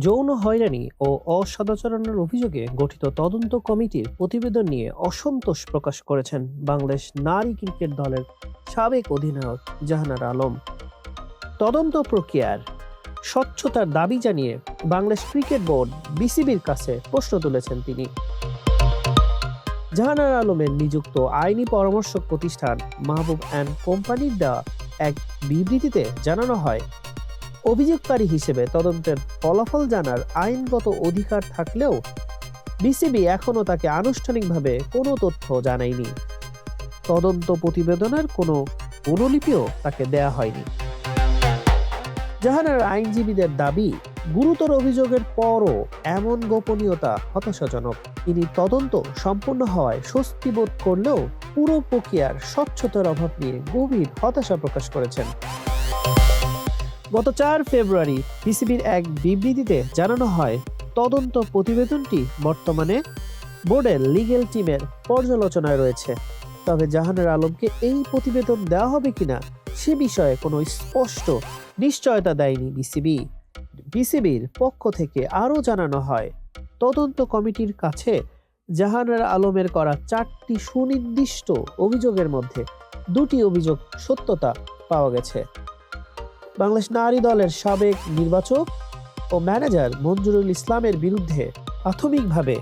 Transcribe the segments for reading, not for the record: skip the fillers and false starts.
যৌন হয়রানি ও অসদাচরণের অভিযোগে গঠিত তদন্ত কমিটির প্রতিবেদন নিয়ে অসন্তোষ প্রকাশ করেছেন বাংলাদেশ নারী ক্রিকেট দলের সাবেক অধিনায়ক জাহানারা আলম। তদন্ত প্রক্রিয়ার স্বচ্ছতার দাবি জানিয়ে বাংলাদেশ ক্রিকেট বোর্ড বিসিবির কাছে প্রশ্ন তুলেছেন তিনি। জাহানারা আলমের নিযুক্ত আইনি পরামর্শক প্রতিষ্ঠান মাহবুব অ্যান্ড কোম্পানির দেওয়া এক বিবৃতিতে জানানো হয়, অভিযোগকারী হিসেবে তদন্তের ফলাফল জানার আইনগত অধিকার থাকলেও বিসিবি এখনো তাকে আনুষ্ঠানিকভাবে কোনো তথ্য জানায়নি। তদন্ত প্রতিবেদনের কোনো অনুলিপিও তাকে দেয়া হয়নি। জাহানার আইনজীবীদের দাবি, গুরুতর অভিযোগের পরও এমন গোপনীয়তা হতাশাজনক। তিনি তদন্ত সম্পূর্ণ হওয়ায় স্বস্তি বোধ করলেও পুরো প্রক্রিয়ার স্বচ্ছতার অভাব নিয়ে গভীর হতাশা প্রকাশ করেছেন। গত 4 ফেব্রুয়ারি বিসিবির এক বিবৃতিতে জানানো হয়, তদন্ত প্রতিবেদনটি বর্তমানে বোর্ডের লিগ্যাল টিমের পর্যালোচনায় রয়েছে। তবে জাহানারা আলমকে এই প্রতিবেদন দেওয়া হবে কিনা সে বিষয়ে কোনো স্পষ্ট নিশ্চয়তা দেয়নি বিসিবি। বিসিবির পক্ষ থেকে আরও জানানো হয়, তদন্ত কমিটির কাছে জাহানারা আলমের করা 4টি সুনির্দিষ্ট অভিযোগের মধ্যে 2টি অভিযোগ সত্যতা পাওয়া গেছে। বাংলাদেশ নারী দলের সাবেক নির্বাচক ও ম্যানেজার মঞ্জুরুল ইসলামের বিরুদ্ধে প্রাথমিকভাবে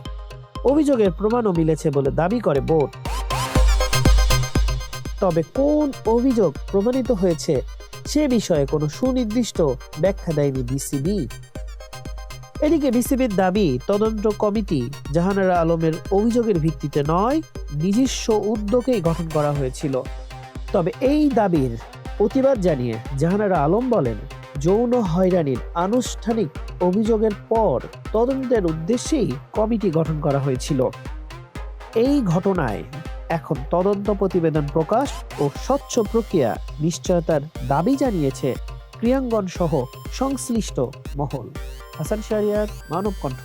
অভিযোগের প্রমাণও মিলেছে বলে দাবি করে বোর্ড। তবে কোন অভিযোগ প্রমাণিত হয়েছে সে বিষয়ে কোনো সুনির্দিষ্ট ব্যাখ্যা দেয়নি বিসিবি। এদিকে বিসিবির দাবি, তদন্ত কমিটি জাহানারা আলমের অভিযোগের ভিত্তিতে নয়, নিজস্ব উদ্যোগেই গঠন করা হয়েছিল। তবে এই দাবির প্রতিবাদ জানিয়ে জাহানারা আলম বলেন, যৌন হয়রানির আনুষ্ঠানিক অভিযোগের পর তদন্তের উদ্দেশ্যেই কমিটি গঠন করা হয়েছিল। এই ঘটনায় এখন তদন্ত প্রতিবেদন প্রকাশ ও স্বচ্ছ প্রক্রিয়া নিশ্চয়তার দাবি জানিয়েছে ক্রীড়াঙ্গন সহ সংশ্লিষ্ট মহল। হাসান শাহরিয়ার, মানব কণ্ঠ।